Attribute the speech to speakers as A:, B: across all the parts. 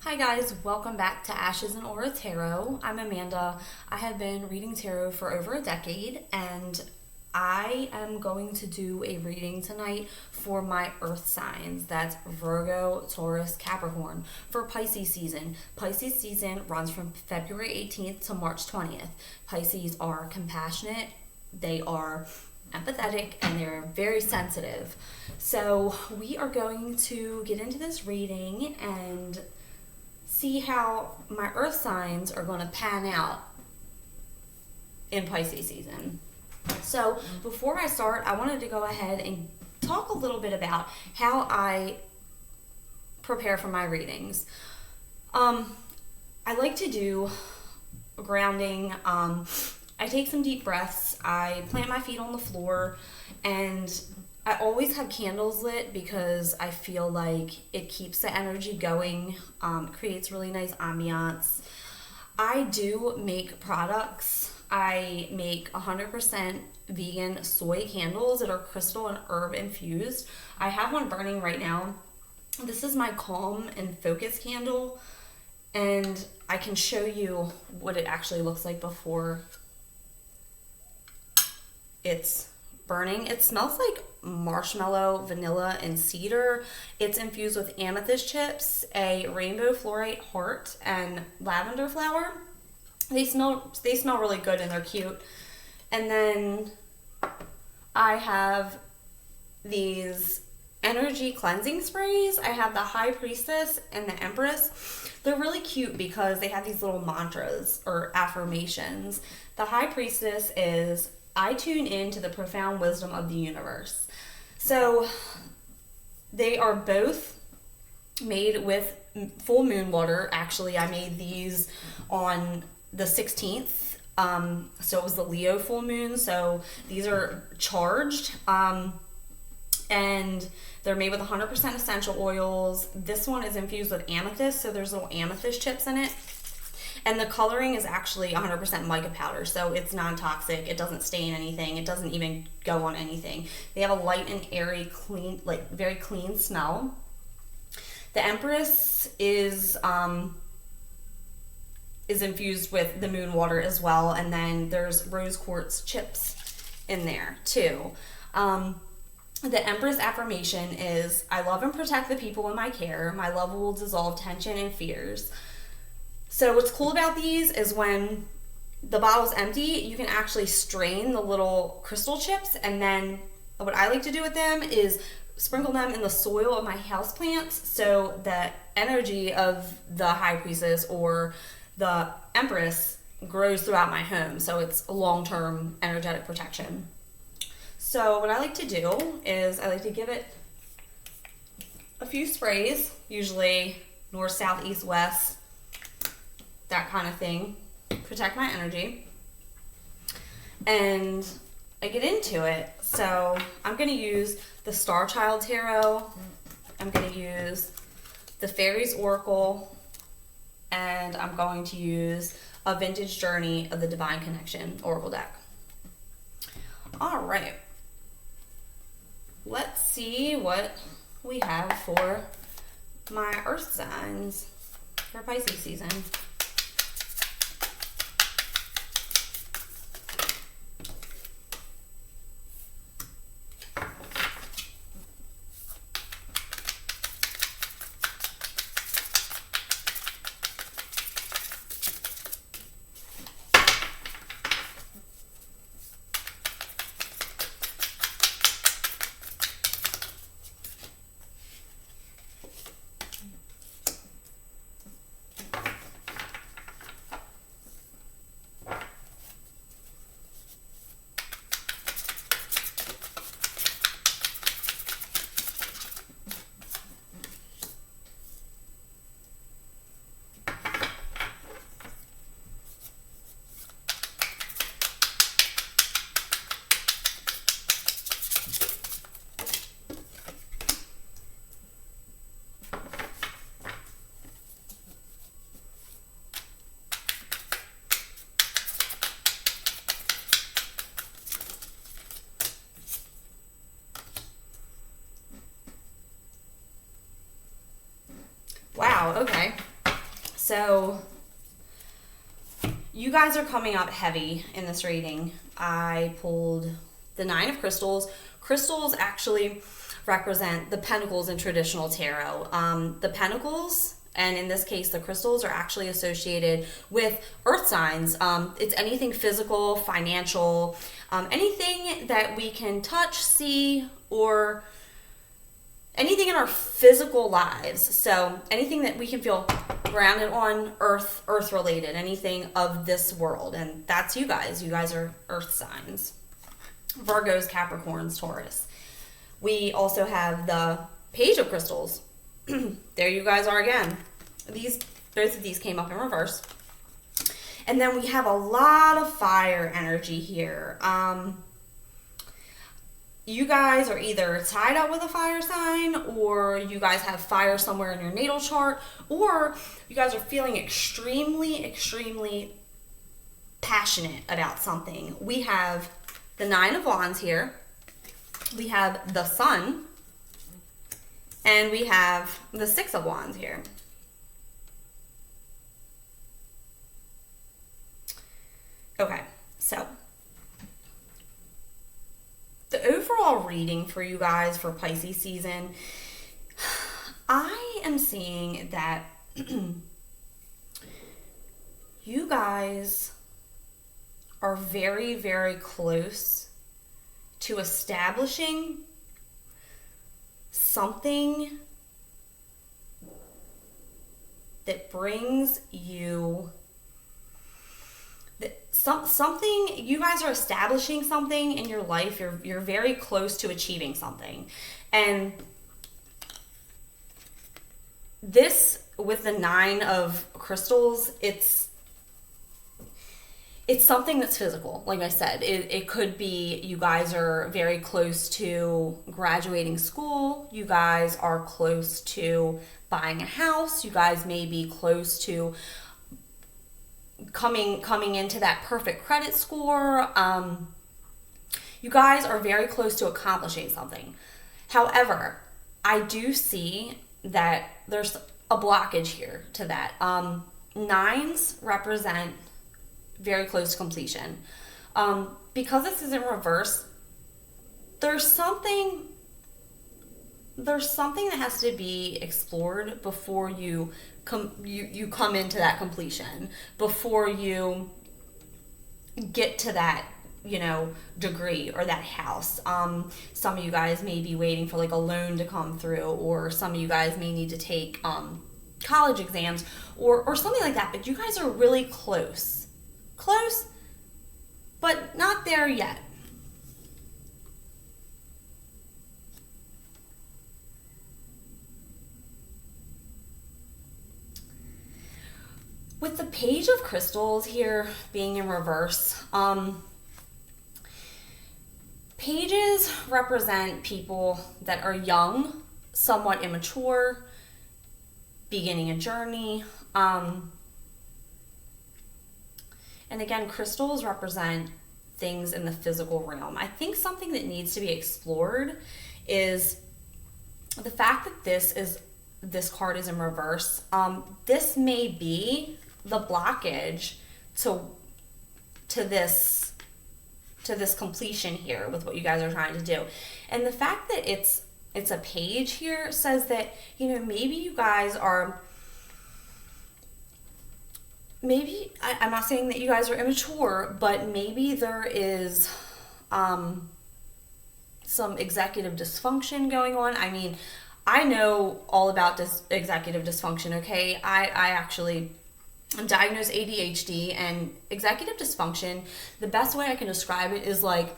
A: Hi guys, welcome back to Ashes and Aura Tarot. I'm Amanda. I have been reading tarot for over a decade and I am going to do a reading tonight for my earth signs. That's Virgo, Taurus, Capricorn for Pisces season. Pisces season runs from February 18th to March 20th. Pisces are compassionate, they are empathetic, and they're very sensitive. So we are going to get into this reading and see how my earth signs are going to pan out in Pisces season. So before I start, I wanted to go ahead and talk a little bit about how I prepare for my readings. I like to do grounding. I take some deep breaths. I plant my feet on the floor, and I always have candles lit because I feel like it keeps the energy going, creates really nice ambiance. I do make products. I make 100% vegan soy candles that are crystal and herb infused. I have one burning right now. This is my Calm and Focus candle, and I can show you what it actually looks like before it's burning. It smells like marshmallow, vanilla, and cedar. It's infused with amethyst chips, a rainbow fluorite heart, and lavender flower. They smell really good and they're cute. And then I have these energy cleansing sprays. I have the High Priestess and the Empress. They're really cute because they have these little mantras or affirmations. The High Priestess is, I tune in to the profound wisdom of the universe. So they are both made with full moon water. Actually, I made these on the 16th. So it was the Leo full moon. So these are charged. And they're made with 100% essential oils. This one is infused with amethyst. So there's little amethyst chips in it. And the coloring is actually 100% mica powder, so it's non-toxic. It doesn't stain anything. It doesn't even go on anything. They have a light and airy, clean, like very clean smell. The Empress is infused with the moon water as well, and then there's rose quartz chips in there too. The Empress affirmation is, I love and protect the people in my care. My love will dissolve tension and fears. So what's cool about these is when the bottle's empty, you can actually strain the little crystal chips, and then what I like to do with them is sprinkle them in the soil of my houseplants so that energy of the High Priestess or the Empress grows throughout my home, so it's a long-term energetic protection. So what I like to do is I like to give it a few sprays, usually north, south, east, west, that kind of thing, protect my energy, and I get into it. So I'm going to use the Star Child Tarot, I'm going to use the Fairies Oracle, and I'm going to use a Vintage Journey of the Divine Connection Oracle deck. All right, let's see what we have for my earth signs for Pisces season. Wow, okay. So you guys are coming up heavy in this reading. I pulled the Nine of Crystals. Crystals actually represent the pentacles in traditional tarot. The pentacles, and in this case the crystals, are actually associated with earth signs. It's anything physical, financial, anything that we can touch, see, or anything in our physical lives. So anything that we can feel grounded on, earth related, anything of this world. And that's you guys. You guys are earth signs. Virgos, Capricorns, Taurus. We also have the Page of Crystals. There you guys are again. Both of these came up in reverse. And then we have a lot of fire energy here. You guys are either tied up with a fire sign, or you guys have fire somewhere in your natal chart, or you guys are feeling extremely, extremely passionate about something. We have the Nine of Wands here. We have the Sun. And we have the Six of Wands here. Okay, so the overall reading for you guys for Pisces season, I am seeing that you guys are very, very close to establishing something that brings you something. You guys are establishing something in your life. You're very close to achieving something. And this, with the Nine of Crystals, it's something that's physical. Like I said, it could be you guys are very close to graduating school. You guys are close to buying a house. You guys may be close to coming into that perfect credit score. You guys are very close to accomplishing something. However, I do see that there's a blockage here to that. Nines represent very close to completion. Because this is in reverse, there's something that has to be explored before you come into that completion, before you get to that, degree or that house. Some of you guys may be waiting for like a loan to come through, or some of you guys may need to take college exams or something like that, but you guys are really close, but not there yet. With the Page of Crystals here being in reverse, pages represent people that are young, somewhat immature, beginning a journey. And again, crystals represent things in the physical realm. I think something that needs to be explored is the fact that this card is in reverse. This may be the blockage to this completion here with what you guys are trying to do. And the fact that it's a page here says that, maybe you guys are, I'm not saying that you guys are immature, but maybe there is some executive dysfunction going on. I mean, I know all about executive dysfunction, okay? I'm diagnosed ADHD, and executive dysfunction, the best way I can describe it is like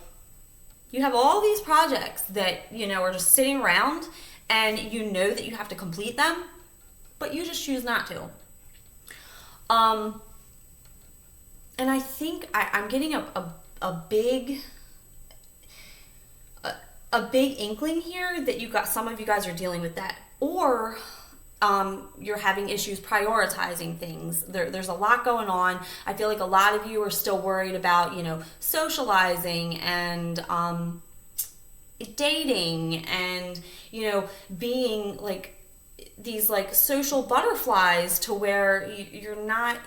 A: you have all these projects that, are just sitting around, and you know that you have to complete them, but you just choose not to. And I think I'm getting a big inkling here that some of you guys are dealing with that, or you're having issues prioritizing things. There's a lot going on. I feel like a lot of you are still worried about, socializing and dating and, being like these like social butterflies to where you're not,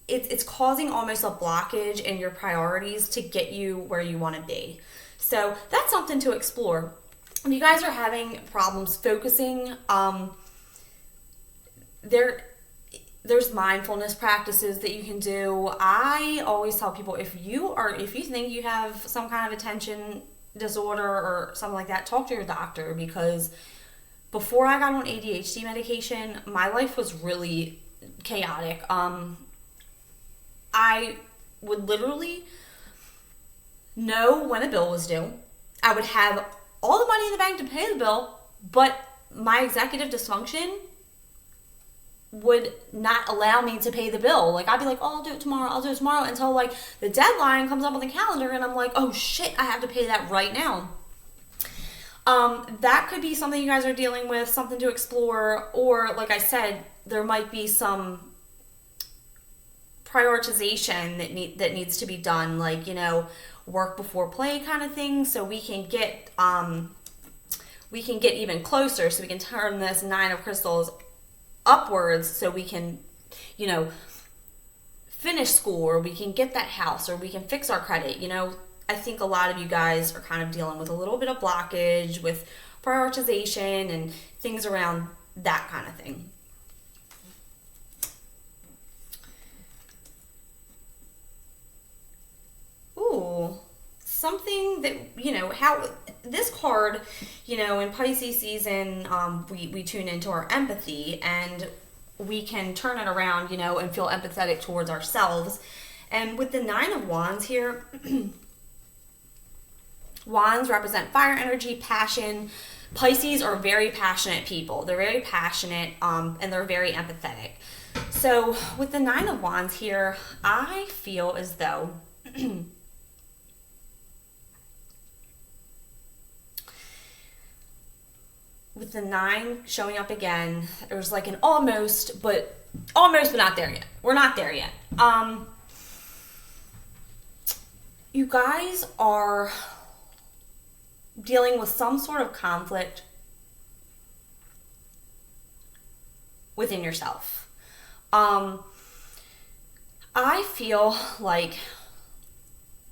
A: it's causing almost a blockage in your priorities to get you where you want to be. So that's something to explore. If you guys are having problems focusing, there's mindfulness practices that you can do. I always tell people, if you think you have some kind of attention disorder or something like that, talk to your doctor, because before I got on ADHD medication, my life was really chaotic. I would literally know when a bill was due. I would have all the money in the bank to pay the bill, but my executive dysfunction would not allow me to pay the bill. Like, I'd be like, oh, I'll do it tomorrow, until like the deadline comes up on the calendar and I'm like, oh shit, I have to pay that right now. That could be something you guys are dealing with, something to explore. Or like I said, there might be some prioritization that needs to be done, like, work before play kind of thing, so we can get even closer, so we can turn this 9 of crystals upwards, so we can, finish school, or we can get that house, or we can fix our credit. I think a lot of you guys are kind of dealing with a little bit of blockage with prioritization and things around that kind of thing. Ooh, something that, how this card, in Pisces season, we tune into our empathy, and we can turn it around, and feel empathetic towards ourselves. And with the 9 of Wands here, Wands represent fire energy, passion. Pisces are very passionate people. They're very passionate, and they're very empathetic. So with the 9 of Wands here, I feel as though with the 9 showing up again, there's like an almost, but not there yet. We're not there yet. You guys are dealing with some sort of conflict within yourself. I feel like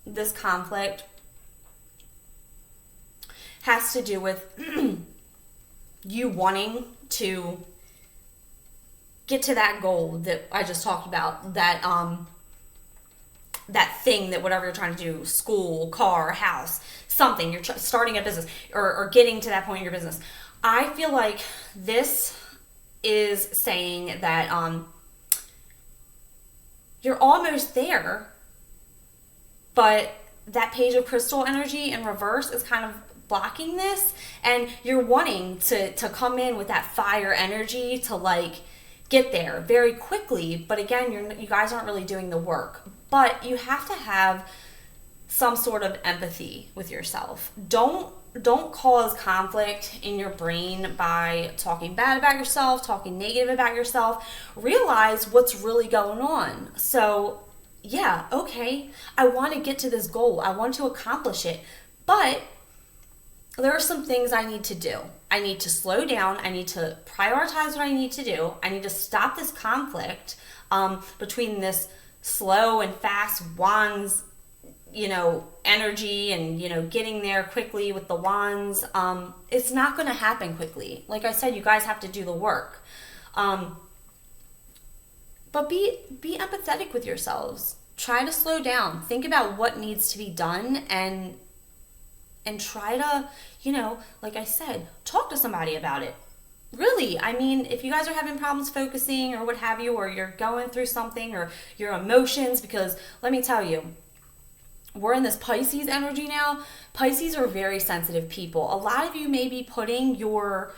A: this conflict has to do with you wanting to get to that goal that I just talked about, that thing, that whatever you're trying to do, school, car, house, something, you're starting a business, or getting to that point in your business. I feel like this is saying that you're almost there, but that Page of Crystal energy in reverse is kind of blocking this, and you're wanting to come in with that fire energy to like get there very quickly, but again, you guys aren't really doing the work. But you have to have some sort of empathy with yourself. Don't cause conflict in your brain by talking bad about yourself, talking negative about yourself. Realize what's really going on. So yeah, okay, I want to get to this goal, I want to accomplish it, but there are some things I need to do. I need to slow down. I need to prioritize what I need to do. I need to stop this conflict between this slow and fast Wands, energy, and, getting there quickly with the Wands. It's not going to happen quickly. Like I said, you guys have to do the work. But be empathetic with yourselves. Try to slow down. Think about what needs to be done, and try to, like I said, talk to somebody about it. Really, I mean, if you guys are having problems focusing or what have you, or you're going through something, or your emotions, because let me tell you, we're in this Pisces energy now. Pisces are very sensitive people. A lot of you may be putting your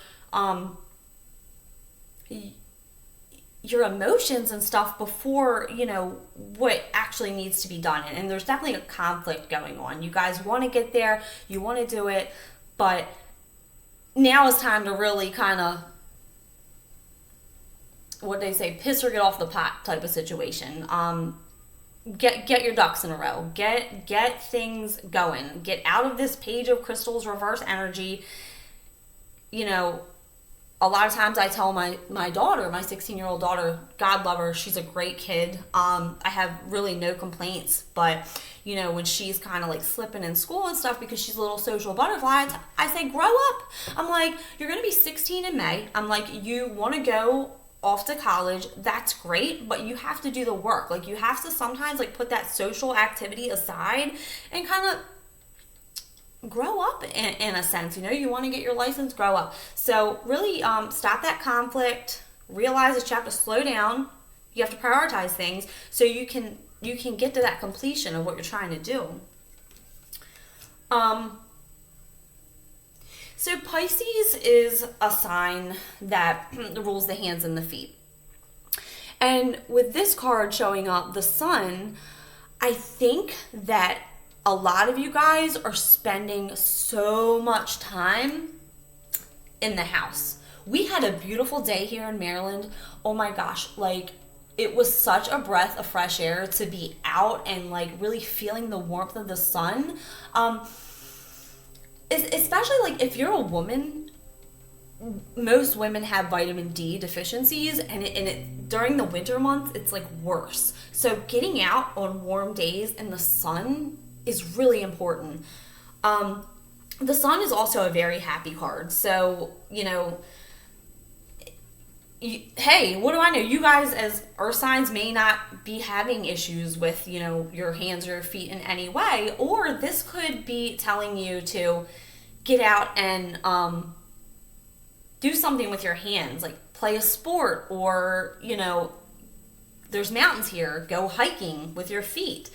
A: emotions and stuff before, what actually needs to be done. And there's definitely a conflict going on. You guys want to get there, you want to do it, but now is time to really kind of, what they say, piss or get off the pot type of situation. Get your ducks in a row. Get things going. Get out of this Page of Crystals reverse energy. a lot of times I tell my daughter, my 16-year-old daughter, God love her, she's a great kid. I have really no complaints, but when she's kind of like slipping in school and stuff because she's a little social butterfly, I say, grow up. I'm like, you're going to be 16 in May. I'm like, you want to go off to college, that's great, but you have to do the work. Like, you have to sometimes like put that social activity aside and kind of grow up in a sense. You want to get your license, grow up. So really stop that conflict, realize that you have to slow down, you have to prioritize things so you can get to that completion of what you're trying to do. So Pisces is a sign that rules the hands and the feet. And with this card showing up, the sun, I think that a lot of you guys are spending so much time in the house. We had a beautiful day here in Maryland. Oh my gosh, like it was such a breath of fresh air to be out and like really feeling the warmth of the sun. Especially like if you're a woman, most women have vitamin D deficiencies, and during the winter months it's like worse. So getting out on warm days in the sun is really important. The sun is also a very happy card. So hey, what do I know? You guys as earth signs may not be having issues with, your hands or your feet in any way, or this could be telling you to get out and do something with your hands, like play a sport, or, there's mountains here, go hiking with your feet.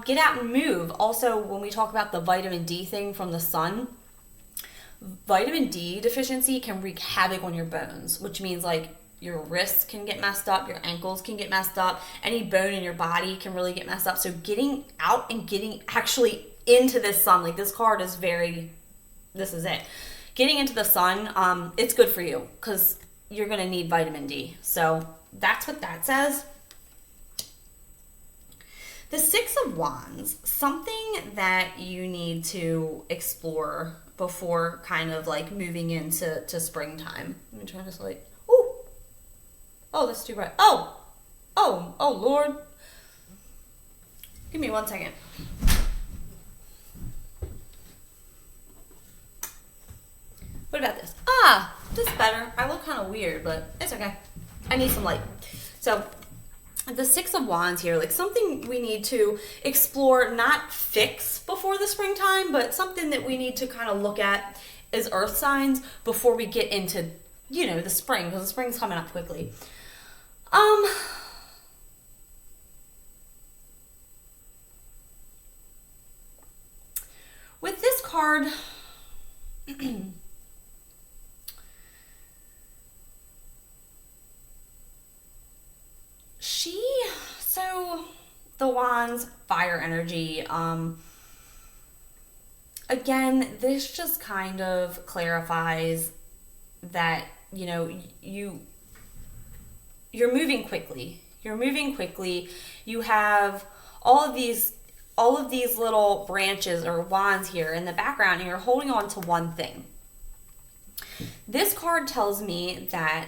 A: Get out and move. Also, when we talk about the vitamin D thing from the sun, vitamin D deficiency can wreak havoc on your bones, which means like your wrists can get messed up, your ankles can get messed up, any bone in your body can really get messed up. So getting out and getting actually into this sun, like this card is this is it. Getting into the sun, it's good for you because you're going to need vitamin D. So that's what that says. The Six of Wands, something that you need to explore before kind of like moving into springtime. Let me turn this light. Ooh. Oh, that's too bright. Oh, Lord. Give me 1 second. What about this? This is better. I look kind of weird, but it's okay. I need some light. So the Six of Wands here, like something we need to explore, not fix before the springtime, but something that we need to kind of look at as earth signs before we get into, the spring, because the spring's coming up quickly. With this card, the Wands, fire energy. Again, this just kind of clarifies that, you're moving quickly. You have all of these little branches or wands here in the background, and you're holding on to one thing. This card tells me that,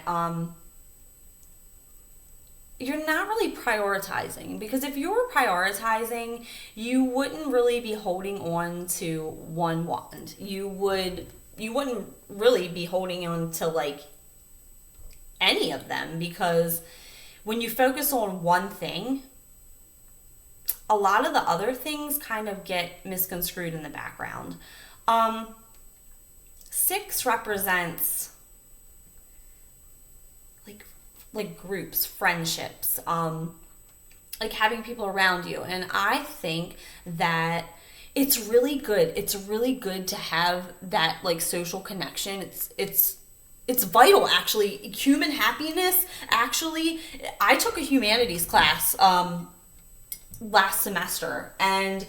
A: you're not really prioritizing, because if you were prioritizing, you wouldn't really be holding on to one wand. You wouldn't really be holding on to like any of them, because when you focus on one thing, a lot of the other things kind of get misconstrued in the background. 6 represents like groups, friendships, like having people around you. And I think that it's really good. It's really good to have that like social connection. It's vital, actually. Human happiness, actually. I took a humanities class last semester, and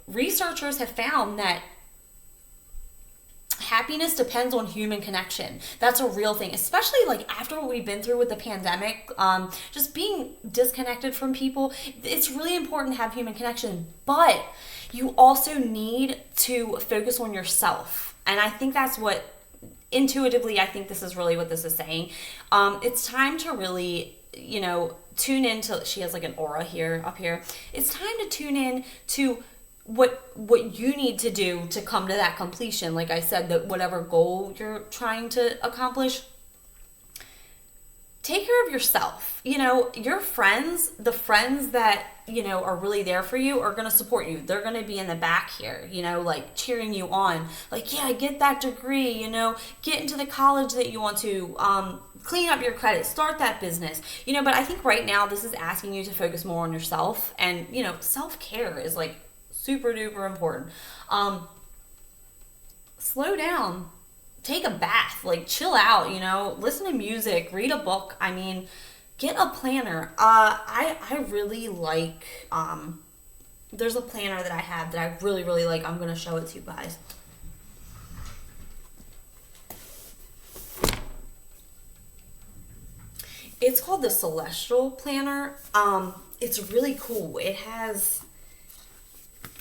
A: researchers have found that happiness depends on human connection. That's a real thing, especially like after what we've been through with the pandemic, just being disconnected from people. It's really important to have human connection, but you also need to focus on yourself. And I think that's what intuitively, I think this is really what this is saying. It's time to really, tune into, she has like an aura here, up here. It's time to tune in to what you need to do to come to that completion. Like I said, that whatever goal you're trying to accomplish, take care of yourself. Your friends, the friends that, are really there for you are going to support you. They're going to be in the back here, like cheering you on. Like, yeah, get that degree, get into the college that you want to, clean up your credit, start that business, but I think right now this is asking you to focus more on yourself. And, self-care is like super duper important. Slow down. Take a bath, like chill out, listen to music, read a book. I mean, get a planner. I really like, there's a planner that I have that I really, really like. I'm going to show it to you guys. It's called the Celestial Planner. It's really cool. It has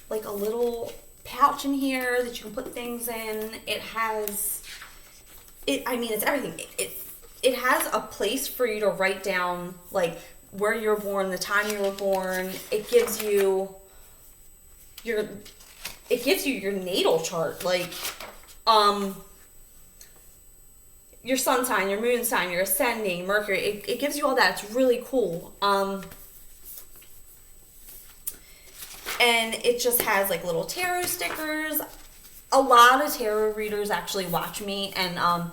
A: like a little pouch in here that you can put things in. It has, it's everything. It has a place for you to write down like where you're born, the time you were born. It gives you your natal chart, like your sun sign, your moon sign, your ascending, Mercury. It gives you all that. It's really cool. And it just has like little tarot stickers. A lot of tarot readers actually watch me, and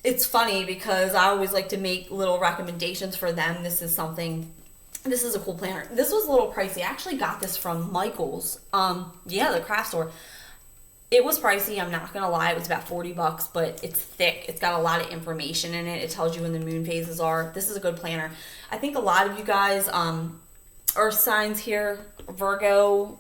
A: it's funny because I always like to make little recommendations for them. This is a cool planner. This was a little pricey. I actually got this from Michael's, the craft store. It was pricey, I'm not gonna lie. It was about $40, but it's thick. It's got a lot of information in it. It tells you when the moon phases are. This is a good planner. I think a lot of you guys, earth signs here, Virgo,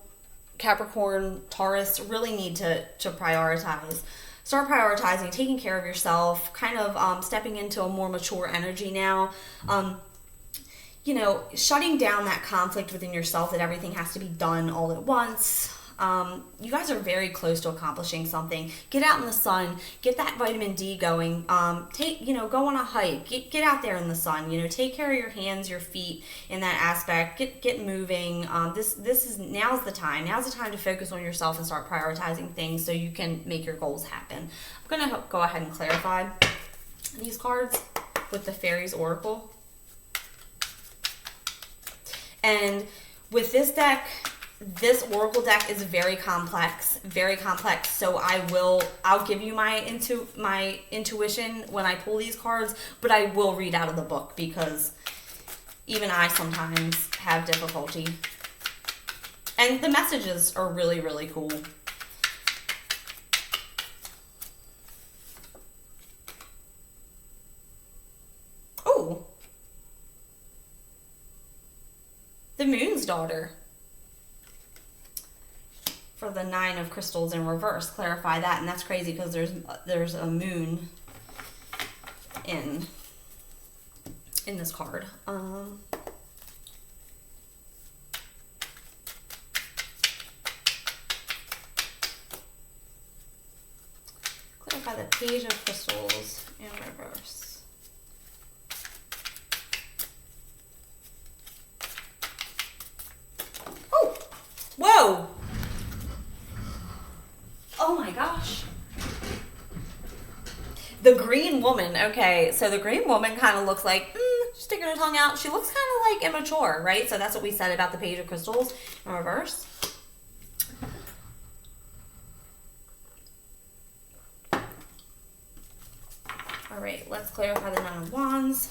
A: Capricorn, Taurus, really need to prioritize. Start prioritizing, taking care of yourself, kind of stepping into a more mature energy now. Shutting down that conflict within yourself that everything has to be done all at once. You guys are very close to accomplishing something. Get out in the sun, get that vitamin D going. Go on a hike, get out there in the sun. Take care of your hands, your feet in that aspect. Get moving. Now's the time. Now's the time to focus on yourself and start prioritizing things so you can make your goals happen. I'm gonna go ahead and clarify these cards with the Fairies Oracle. And with this deck, this Oracle deck is very complex, so I'll give you my intuition when I pull these cards, but I will read out of the book because even I sometimes have difficulty. And the messages are really, really cool. Oh, the Moon's Daughter. For the 9 of Crystals in reverse, clarify that, and that's crazy because there's a moon in this card. Clarify the Page of Crystals in reverse. Oh, whoa. Oh my gosh. The Green Woman. Okay, so the Green Woman kind of looks like, sticking her tongue out. She looks kind of like immature, right? So that's what we said about the Page of Crystals in reverse. All right, let's clarify the 9 of Wands.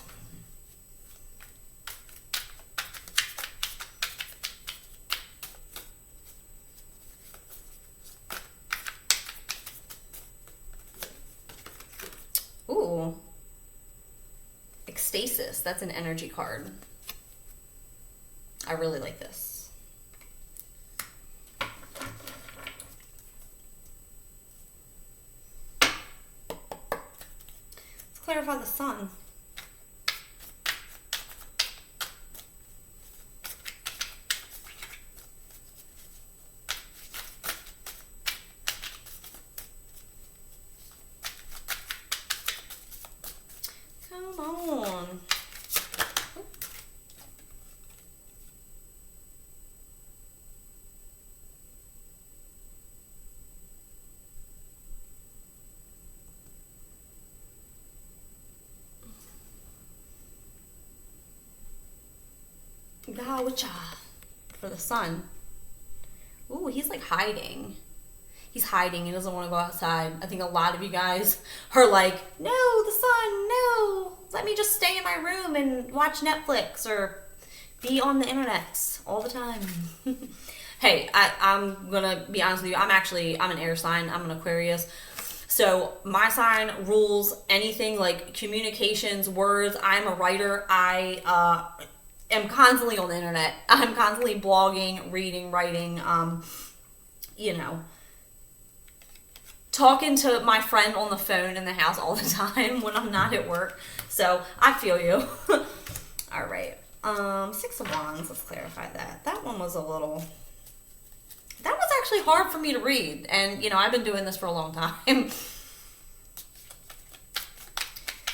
A: Ooh. Ecstasis. That's an energy card. I really like this. Let's clarify the Sun. for the sun. Ooh, he's like hiding. He's hiding. He doesn't want to go outside. I think a lot of you guys are like, no, the sun, no. Let me just stay in my room and watch Netflix or be on the internet all the time. Hey, I'm going to be honest with you. I'm an air sign. I'm an Aquarius. So my sign rules anything like communications, words. I'm a writer. I am constantly on the internet. I'm constantly blogging, reading, writing, talking to my friend on the phone in the house all the time when I'm not at work. So I feel you. All right. Six of Wands. Let's clarify that. That one was that was actually hard for me to read. And, I've been doing this for a long time.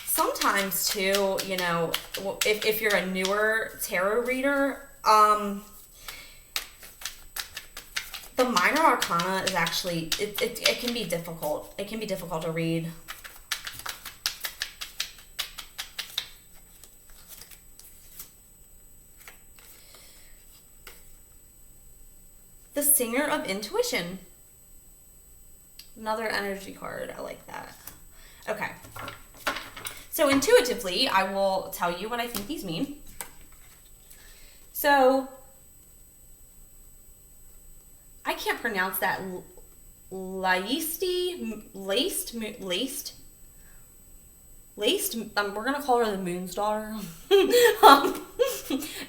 A: Sometimes, too, if you're a newer tarot reader, the minor arcana is actually, it can be difficult. It can be difficult to read. The Singer of Intuition. Another energy card. I like that. Okay. So intuitively, I will tell you what I think these mean. So, I can't pronounce that. Laced. We're going to call her the Moon's Daughter.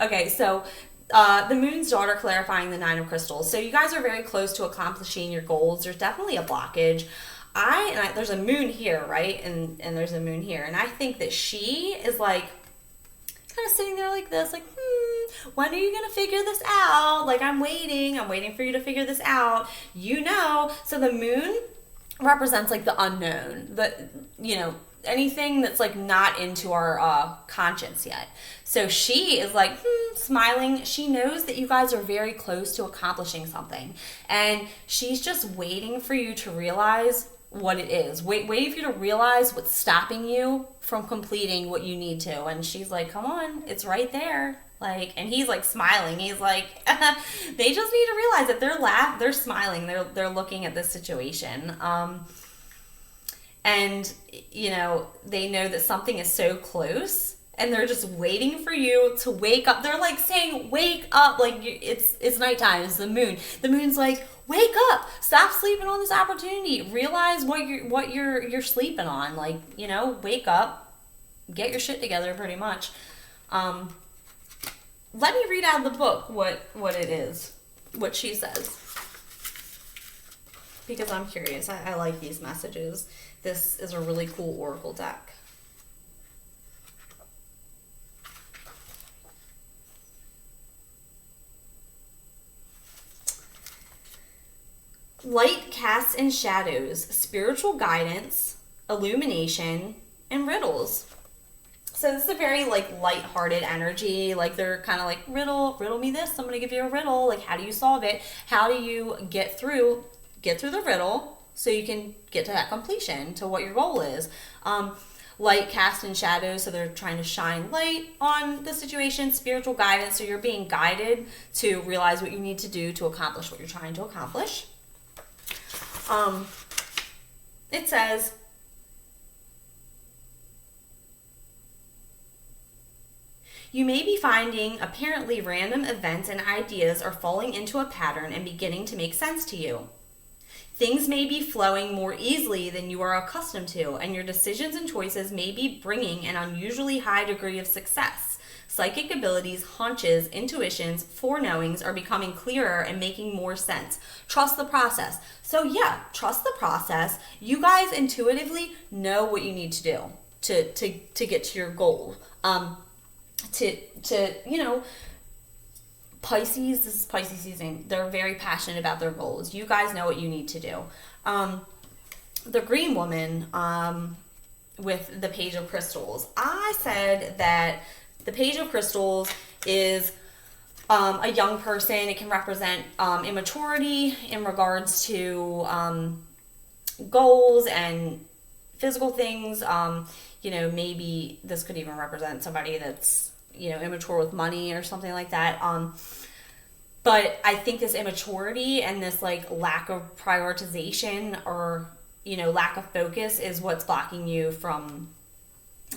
A: Okay, so the Moon's Daughter clarifying the Nine of Crystals. So you guys are very close to accomplishing your goals. There's definitely a blockage. There's a moon here, right? And there's a moon here. And I think that she is like kind of sitting there like this, like, when are you going to figure this out? Like, I'm waiting for you to figure this out. So the moon represents like the unknown, anything that's like not into our conscience yet. So she is like smiling. She knows that you guys are very close to accomplishing something, and she's just waiting for you to realize what it is. Waiting for you to realize what's stopping you from completing what you need to. And she's like, come on, it's right there. Like, and he's like smiling. He's like, they just need to realize that they're smiling. They're looking at this situation. And they know that something is so close, and they're just waiting for you to wake up. They're like saying, wake up. Like, it's nighttime. It's the moon. The moon's like, wake up. Stop sleeping on this opportunity. Realize what you're sleeping on. Like, wake up. Get your shit together, pretty much. Let me read out of the book what it is, what she says, because I'm curious. I like these messages. This is a really cool oracle deck. Light casts in shadows, spiritual guidance, illumination, and riddles. So this is a very like light-hearted energy. Like, they're kind of like, riddle me this. I'm gonna give you a riddle. Like, how do you solve it? How do you get through the riddle so you can get to that completion, to what your goal is? Light cast in shadows, so they're trying to shine light on the situation. Spiritual guidance, so you're being guided to realize what you need to do to accomplish what you're trying to accomplish. It says, you may be finding apparently random events and ideas are falling into a pattern and beginning to make sense to you. Things may be flowing more easily than you are accustomed to, and your decisions and choices may be bringing an unusually high degree of success. Psychic abilities, hunches, intuitions, foreknowings are becoming clearer and making more sense. Trust the process. So yeah, trust the process. You guys intuitively know what you need to do to get to your goal. Pisces, this is Pisces season. They're very passionate about their goals. You guys know what you need to do. The Green Woman with the Page of Crystals. I said that the Page of Crystals is a young person. It can represent immaturity in regards to goals and physical things. Maybe this could even represent somebody that's, immature with money or something like that. But I think this immaturity and this like lack of prioritization or, lack of focus is what's blocking you from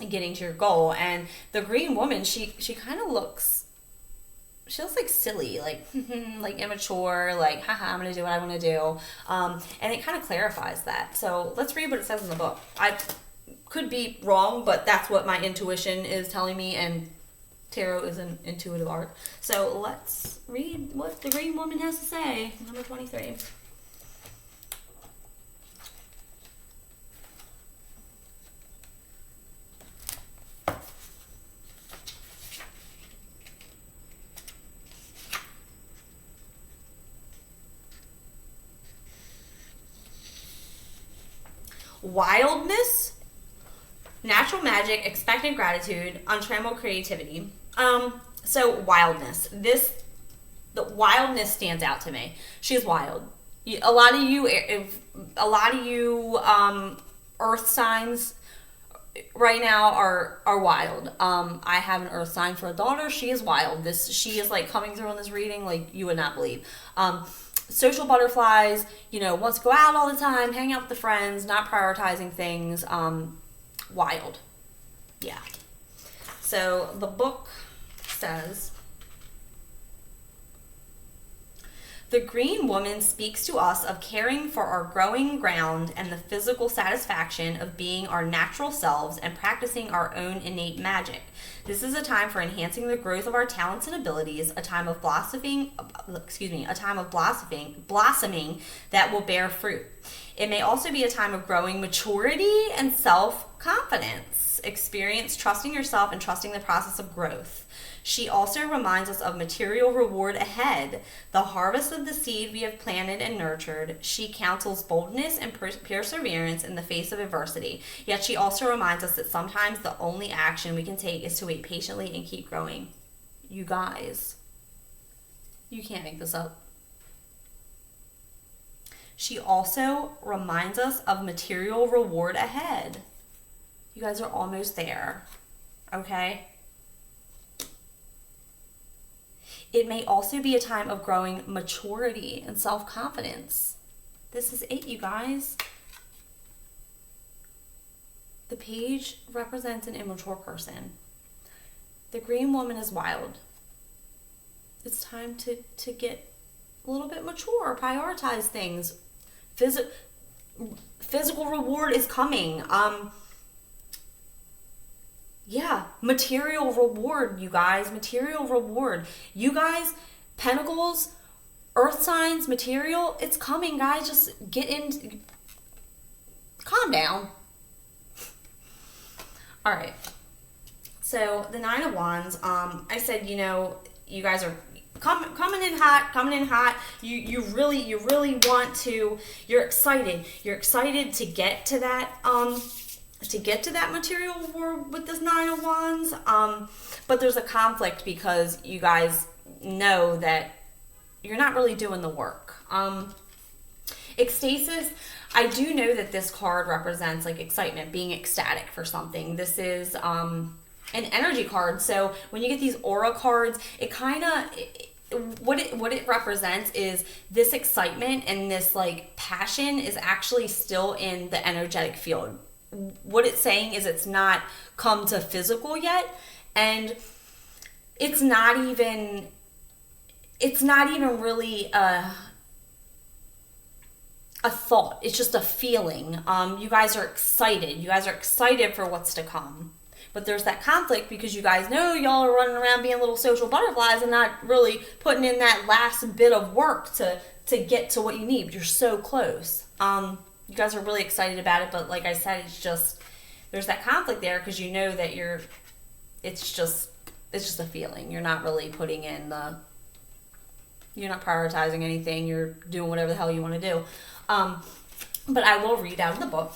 A: getting to your goal. And the green woman, she kind of looks like silly, like like immature, like haha, I'm gonna do what I want to do. And it kind of clarifies that. So let's read what it says in the book. I could be wrong, but that's what my intuition is telling me, and tarot is an intuitive art. So let's read what the green woman has to say. Number 23. Wildness, natural magic, expectant gratitude, untrammeled creativity. So wildness. The wildness stands out to me. She's wild. A lot of you earth signs right now are wild. I have an earth sign for a daughter. She is wild. She is like coming through in this reading like you would not believe. Social butterflies, wants to go out all the time, hang out with the friends, not prioritizing things. Wild. Yeah. So the book says, the green woman speaks to us of caring for our growing ground and the physical satisfaction of being our natural selves and practicing our own innate magic. This is a time for enhancing the growth of our talents and abilities, a time of blossoming that will bear fruit. It may also be a time of growing maturity and self-confidence. Experience trusting yourself and trusting the process of growth. She also reminds us of material reward ahead, the harvest of the seed we have planted and nurtured. She counsels boldness and perseverance in the face of adversity. Yet she also reminds us that sometimes the only action we can take is to wait patiently and keep growing. You guys, you can't make this up. She also reminds us of material reward ahead. You guys are almost there, okay? It may also be a time of growing maturity and self-confidence. This is it, you guys. The page represents an immature person. The green woman is wild. It's time to get a little bit mature, prioritize things. Physical reward is coming. Yeah, material reward, you guys. Material reward. You guys, pentacles, earth signs, material, it's coming, guys. Just get in. Calm down. All right. So the Nine of Wands, I said, you guys are coming in hot. You really want to, you're excited to get to that material reward with this Nine of Wands. But there's a conflict because you guys know that you're not really doing the work. Ecstasis, I do know that this card represents like excitement, being ecstatic for something. This is an energy card. So when you get these aura cards, it kind of, what it represents is this excitement and this like passion is actually still in the energetic field. What it's saying is it's not come to physical yet, and it's not even really a thought. It's just a feeling. You guys are excited for what's to come. But there's that conflict because you guys know y'all are running around being little social butterflies and not really putting in that last bit of work to get to what you need. You're so close. You guys are really excited about it, but like I said, it's just, there's that conflict there because you know that it's just a feeling. You're not really putting in you're not prioritizing anything. You're doing whatever the hell you want to do. But I will read out of the book.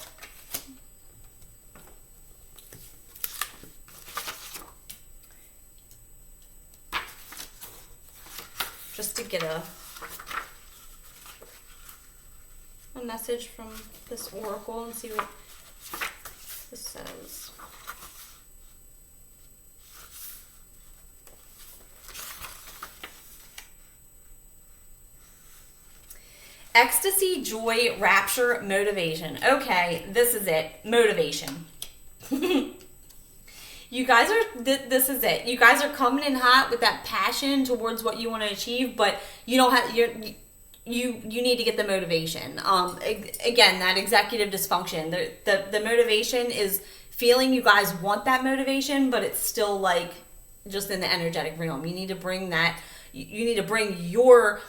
A: Just to get a message from this oracle and see what this says. Ecstasy, joy, rapture, motivation. Okay, this is it. Motivation. You guys are, this is it. You guys are coming in hot with that passion towards what you want to achieve, but you don't have, you need to get the motivation. Again, that executive dysfunction. The motivation is feeling you guys want that motivation, but it's still like just in the energetic realm. You need to bring that, you need to bring your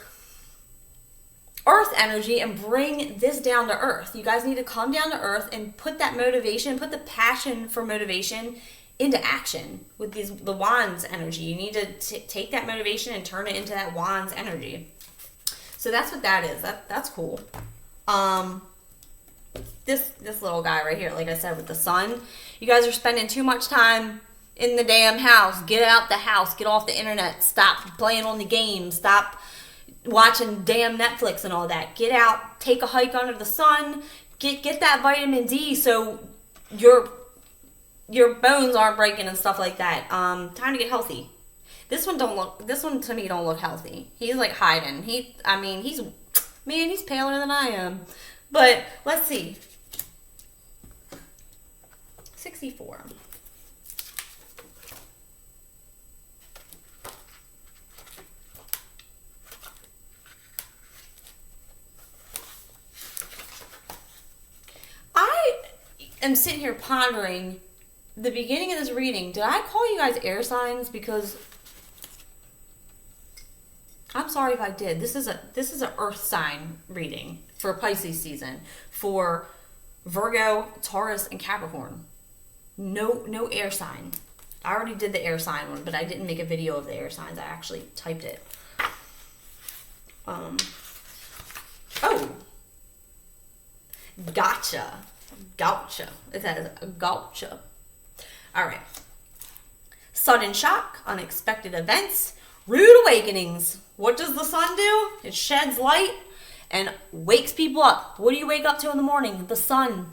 A: earth energy and bring this down to earth. You guys need to come down to earth and put that motivation, put the passion for motivation into action with the wands energy. You need to take that motivation and turn it into that wands energy. So that's what that is. That's cool. This little guy right here, like I said, with the sun, you guys are spending too much time in the damn house. Get out the house. Get off the internet. Stop playing on the game. Stop watching damn Netflix and all that. Get out. Take a hike under the sun. Get that vitamin D so your bones aren't breaking and stuff like that. Time to get healthy. This one to me don't look healthy. He's like hiding. He's paler than I am. But let's see. 64. I am sitting here pondering the beginning of this reading. Did I call you guys air signs? Because I'm sorry if I did. This is a earth sign reading for Pisces season for Virgo, Taurus, and Capricorn. No air sign. I already did the air sign one, but I didn't make a video of the air signs. I actually typed it. Oh. Gotcha. It says gotcha. All right. Sudden shock, unexpected events, rude awakenings. What does the sun do? It sheds light and wakes people up. What do you wake up to in the morning? The sun.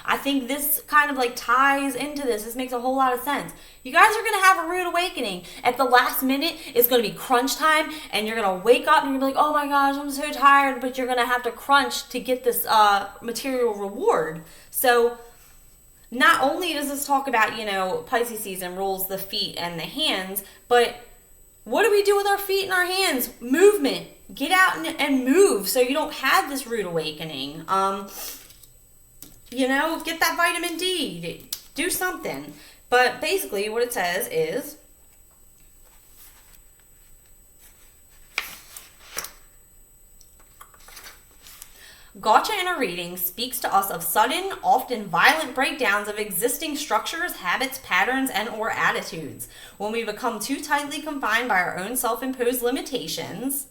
A: I think this kind of like ties into this. This makes a whole lot of sense. You guys are going to have a rude awakening. At the last minute, it's going to be crunch time, and you're going to wake up and you're going to be like, oh my gosh, I'm so tired, but you're going to have to crunch to get this material reward. So not only does this talk about, Pisces season rules the feet and the hands, but what do we do with our feet and our hands? Movement. Get out and move so you don't have this rude awakening. Get that vitamin D. Do something. But basically what it says is, Gotcha in a reading speaks to us of sudden, often violent breakdowns of existing structures, habits, patterns, and or attitudes. When we become too tightly confined by our own self-imposed limitations,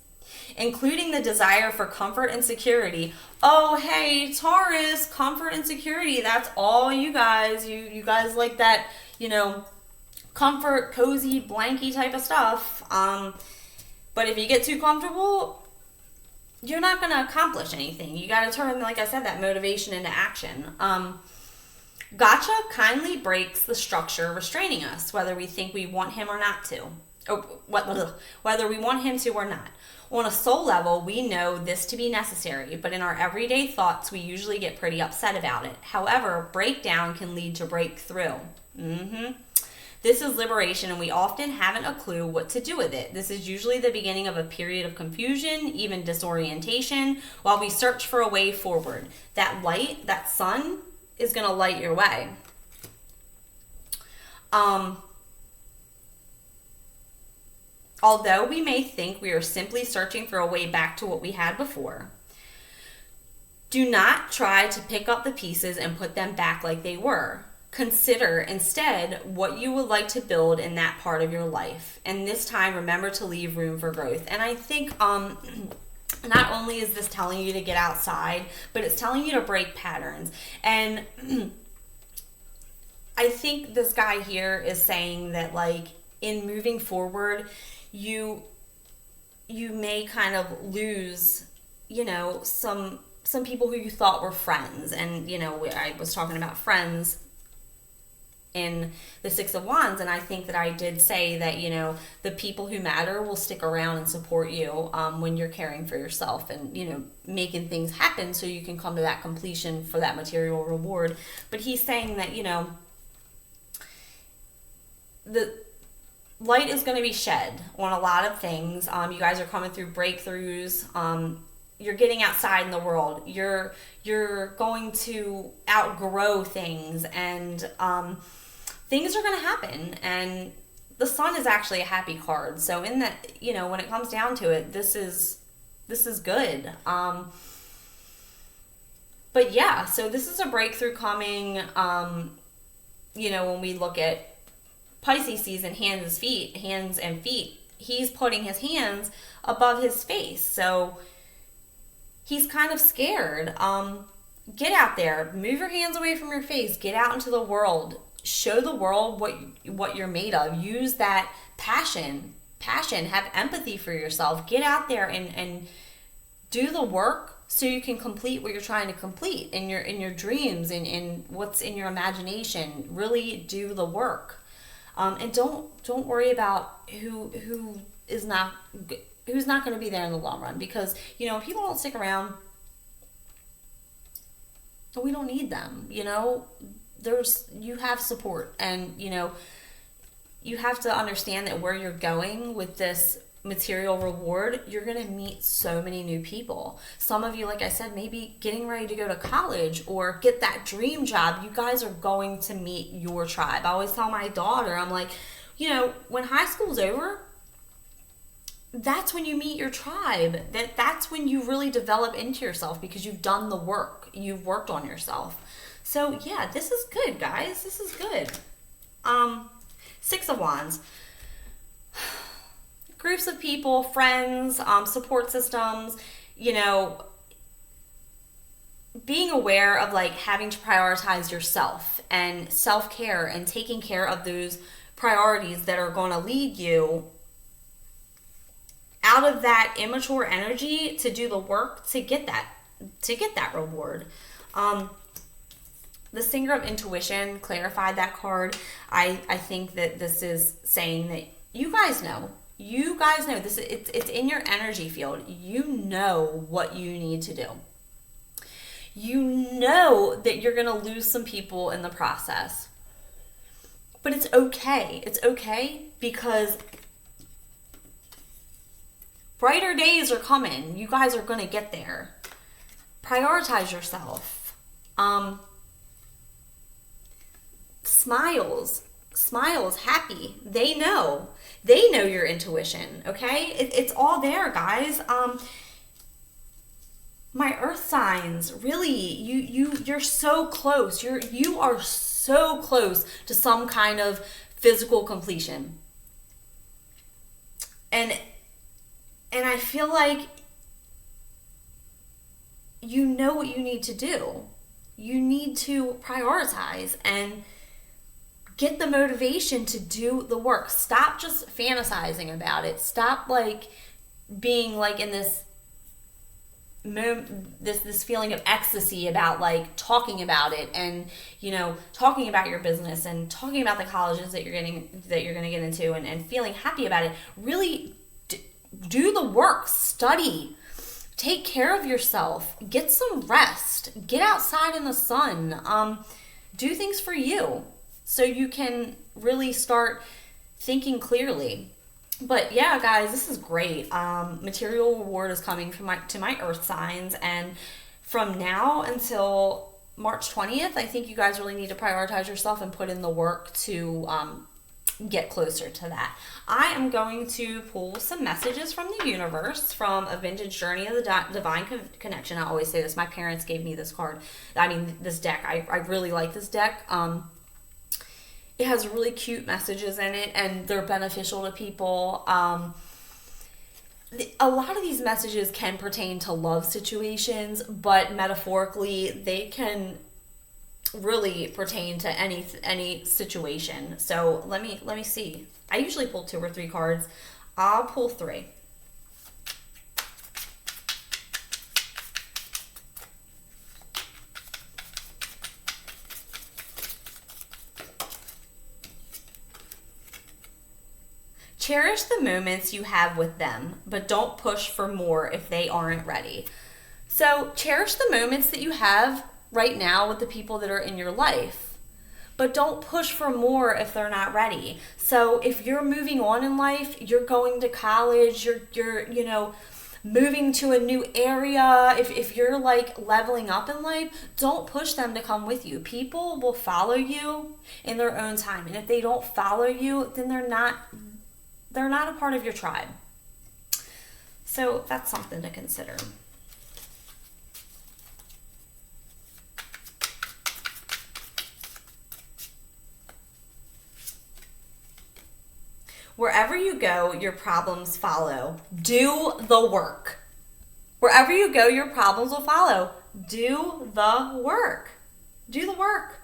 A: including the desire for comfort and security. Oh, hey, Taurus, comfort and security. That's all you guys. You guys like that, comfort, cozy, blanky type of stuff. But if you get too comfortable, you're not going to accomplish anything. You got to turn, like I said, that motivation into action. Gotcha kindly breaks the structure restraining us, whether we think we want him or not to. Whether we want him to or not. On a soul level, we know this to be necessary, but in our everyday thoughts, we usually get pretty upset about it. However, breakdown can lead to breakthrough. This is liberation, and we often haven't a clue what to do with it. This is usually the beginning of a period of confusion, even disorientation, while we search for a way forward. That light, that sun, is going to light your way. Although we may think we are simply searching for a way back to what we had before, do not try to pick up the pieces and put them back like they were. Consider instead what you would like to build in that part of your life. And this time, remember to leave room for growth. And I think not only is this telling you to get outside, but it's telling you to break patterns. And I think this guy here is saying that, like, in moving forward, you may kind of lose, some people who you thought were friends. And, I was talking about friends in the Six of Wands, and I think that I did say that, you know, the people who matter will stick around and support you when you're caring for yourself and, you know, making things happen so you can come to that completion for that material reward. But he's saying that, you know, the light is going to be shed on a lot of things. You guys are coming through breakthroughs. You're getting outside in the world. You're going to outgrow things, and things are going to happen. And the Sun is actually a happy card. So in that, you know, when it comes down to it, this is good. But yeah, so this is a breakthrough coming. You know, when we look at Pisces season, hands and feet, he's putting his hands above his face. So he's kind of scared. Get out there, move your hands away from your face, get out into the world, show the world what you're made of. Use that passion, have empathy for yourself. Get out there and do the work so you can complete what you're trying to complete in your dreams and in what's in your imagination. Really do the work. And don't worry about who's not going to be there in the long run, because, you know, people don't stick around. We don't need them. You know, you have support, and, you know, you have to understand that where you're going with this material reward, you're going to meet so many new people. Some of you, like I said, maybe getting ready to go to college or get that dream job. You guys are going to meet your tribe. I always tell my daughter, I'm like, you know, when high school's over, that's when you meet your tribe. That's when you really develop into yourself, because you've done the work. You've worked on yourself. So yeah, this is good, guys. This is good. Six of Wands. Groups of people, friends, support systems, you know, being aware of, like, having to prioritize yourself and self-care and taking care of those priorities that are going to lead you out of that immature energy to do the work to get that reward. The Singer of Intuition clarified that card. I think that this is saying that you guys know this. It's in your energy field. You know what you need to do. You know that you're going to lose some people in the process. But it's okay. It's okay, because brighter days are coming. You guys are going to get there. Prioritize yourself. Smiles, happy. They know your intuition, okay? It's all there, guys. My earth signs, really, you're so close. You are so close to some kind of physical completion. And I feel like you know what you need to do. You need to prioritize and get the motivation to do the work. Stop just fantasizing about it. Stop, like, being, like, in this feeling of ecstasy about, like, talking about it, and, you know, talking about your business and talking about the colleges that you're going to get into, and feeling happy about it. Really do the work. Study. Take care of yourself. Get some rest. Get outside in the sun. Do things for you, so you can really start thinking clearly. But yeah, guys, this is great. Material reward is coming to my earth signs, and from now until March 20th, I think you guys really need to prioritize yourself and put in the work to get closer to that. I am going to pull some messages from the universe from A Vintage Journey of the Divine Connection. I always say this. My parents gave me this card. This deck. I really like this deck. It has really cute messages in it, and they're beneficial to people. A lot of these messages can pertain to love situations, but metaphorically, they can really pertain to any situation. So let me see. I usually pull 2 or 3 cards. I'll pull 3. cherish the moments you have with them, but don't push for more if they aren't ready. So cherish the moments that you have right now with the people that are in your life, but don't push for more if they're not ready. So if you're moving on in life, you're going to college, you're moving to a new area, if you're like leveling up in life, don't push them to come with you. People will follow you in their own time, and if they don't follow you, then they're not a part of your tribe. So that's something to consider. Wherever you go, your problems follow. Do the work. Wherever you go, your problems will follow. Do the work. Do the work.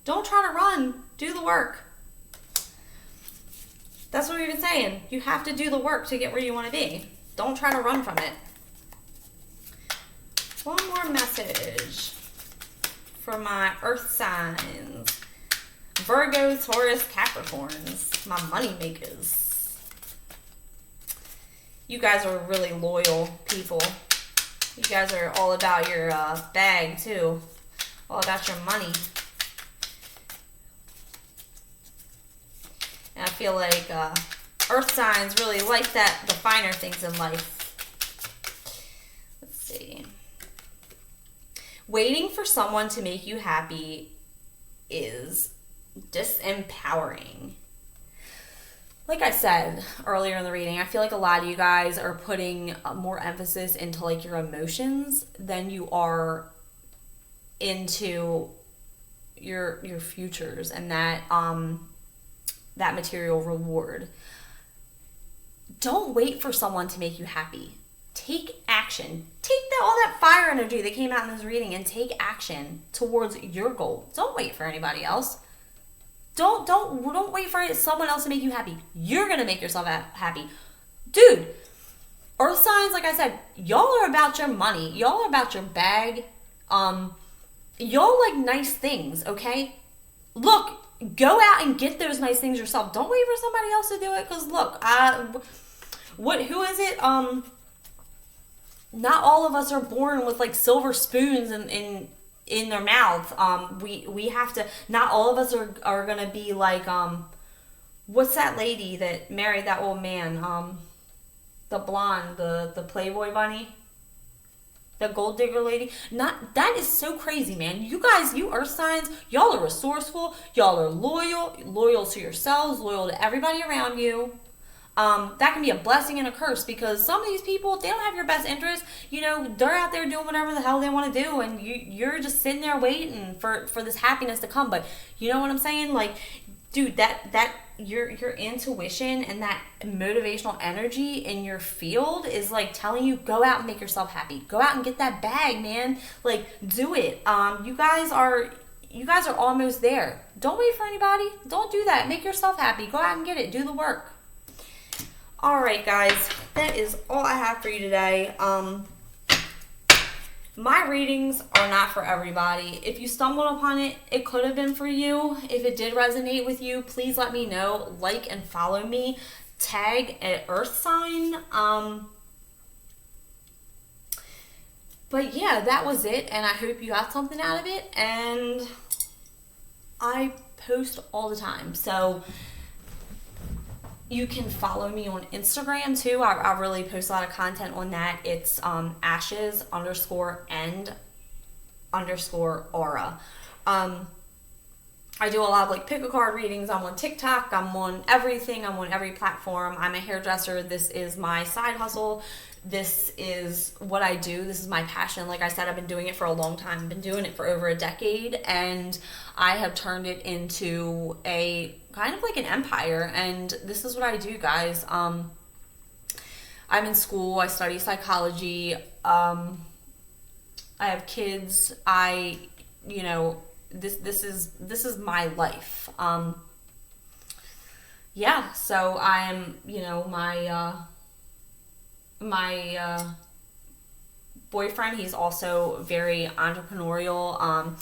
A: Don't try to run. Do the work. That's what we've been saying. You have to do the work to get where you want to be. Don't try to run from it. One more message for my earth signs. Virgo, Taurus, Capricorns, my money makers. You guys are really loyal people. You guys are all about your bag too. All about your money. And I feel like earth signs really like that, the finer things in life. Let's see. Waiting for someone to make you happy is disempowering. Like I said earlier in the reading, I feel like a lot of you guys are putting more emphasis into like your emotions than you are into your futures and that material reward. Don't wait for someone to make you happy. Take action. Take all that fire energy that came out in this reading and take action towards your goal. Don't wait for anybody else. Don't wait for someone else to make you happy. You're gonna make yourself happy. Dude, earth signs, like I said, y'all are about your money. Y'all are about your bag. Y'all like nice things, okay? Look, go out and get those nice things yourself. Don't wait for somebody else to do it, because look, who is it? Not all of us are born with like silver spoons in their mouth. We have to, not all of us are gonna be like, what's that lady that married that old man? The blonde, the Playboy bunny? The gold digger lady? That is so crazy, man. You guys, you earth signs, y'all are resourceful, y'all are loyal to yourselves, loyal to everybody around you. That can be a blessing and a curse, because some of these people, they don't have your best interest. They're out there doing whatever the hell they want to do, and you're just sitting there waiting for this happiness to come. But you know what I'm saying? Like, dude, that your intuition and that motivational energy in your field is like telling you, go out and make yourself happy. Go out and get that bag, man. Like, do it. You guys are almost there. Don't wait for anybody. Don't do that. Make yourself happy. Go out and get it. Do the work. All right, guys, that is all I have for you today. My readings are not for everybody. If you stumbled upon it, it could have been for you. If it did resonate with you, please let me know. Like and follow me. Tag at Earth Sign. But yeah, that was it, and I hope you got something out of it. And I post all the time, so you can follow me on Instagram too. I really post a lot of content on that. It's ashes_and_aura. I do a lot of like pick a card readings. I'm on TikTok. I'm on everything. I'm on every platform. I'm a hairdresser. This is my side hustle. This is what I do. This is my passion. Like I said, I've been doing it for a long time. I've been doing it for over a decade, and I have turned it into a kind of like an empire. And this is what I do, guys. I'm in school. I study psychology. I have kids. This is my life. Yeah. So I'm, my boyfriend, he's also very entrepreneurial.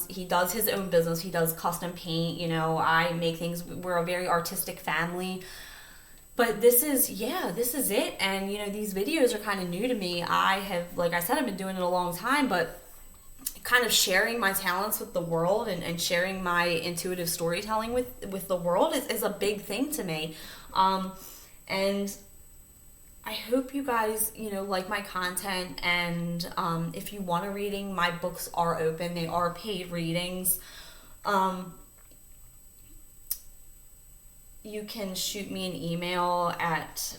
A: he does his own business. He does custom paint, you know, I make things. We're a very artistic family. But this is it. And, you know, these videos are kind of new to me. I have, like I said, I've been doing it a long time, but kind of sharing my talents with the world and sharing my intuitive storytelling with the world is a big thing to me. And I hope you guys, you know, like my content, and if you want a reading, my books are open. They are paid readings. You can shoot me an email at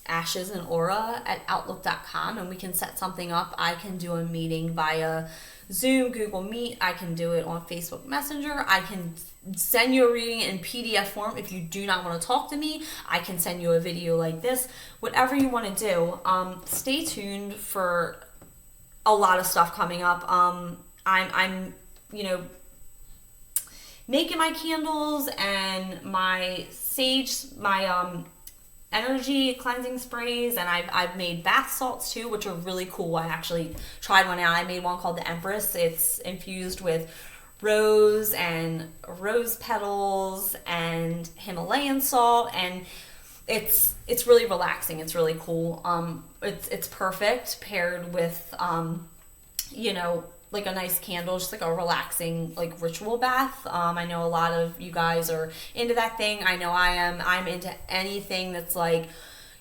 A: ashesandAura@outlook.com, and we can set something up. I can do a meeting via Zoom, Google Meet. I can do it on Facebook Messenger. I can send you a reading in PDF form. If you do not want to talk to me, I can send you a video like this. Whatever you want to do. Stay tuned for a lot of stuff coming up. I'm you know, making my candles and my sage, my energy cleansing sprays, and I've made bath salts too, which are really cool. I actually tried one out. I made one called the Empress. It's infused with rose and rose petals and Himalayan salt, and it's really relaxing. It's really cool. It's perfect paired with you know, like a nice candle, just like a relaxing, like, ritual bath. I know a lot of you guys are into that thing. I know I am. I'm into anything that's, like,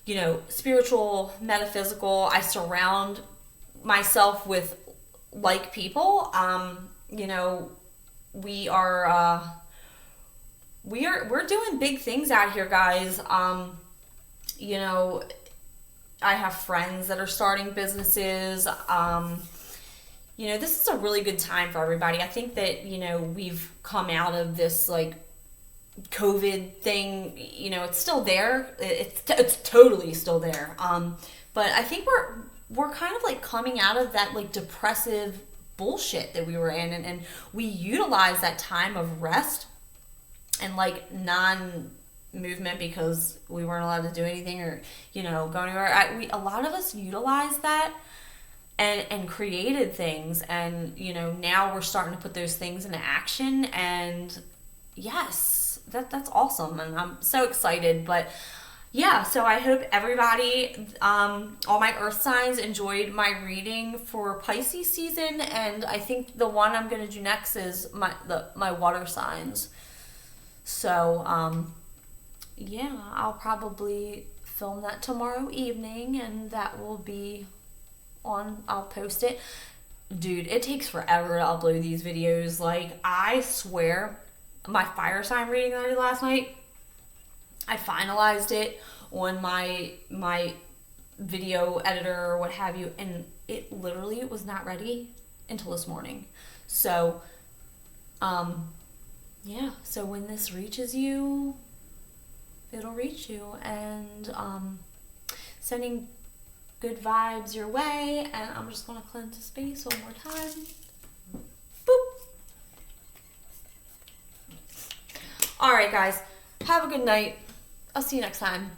A: you know, spiritual, metaphysical. I surround myself with like people. You know, we're doing big things out here, guys. You know, I have friends that are starting businesses. You know, this is a really good time for everybody. I think that, you know, we've come out of this, like, COVID thing. You know, it's still there. It's totally still there. But I think we're kind of, like, coming out of that, like, depressive bullshit that we were in, and we utilize that time of rest and, like, non-movement because we weren't allowed to do anything or, you know, go anywhere. A lot of us utilize that and created things, and, you know, now we're starting to put those things into action, and yes, that's awesome, and I'm so excited. But yeah, so I hope everybody, all my earth signs, enjoyed my reading for Pisces season, and I think the one I'm going to do next is my water signs. So yeah, I'll probably film that tomorrow evening, and that will be I'll post it. Dude, it takes forever to upload these videos. Like, I swear, my fire sign reading that I did last night, I finalized it on my video editor or what have you, and it literally was not ready until this morning. So, yeah, so when this reaches you, it'll reach you, and sending good vibes your way, and I'm just going to cleanse the space one more time. Boop. Alright, guys. Have a good night. I'll see you next time.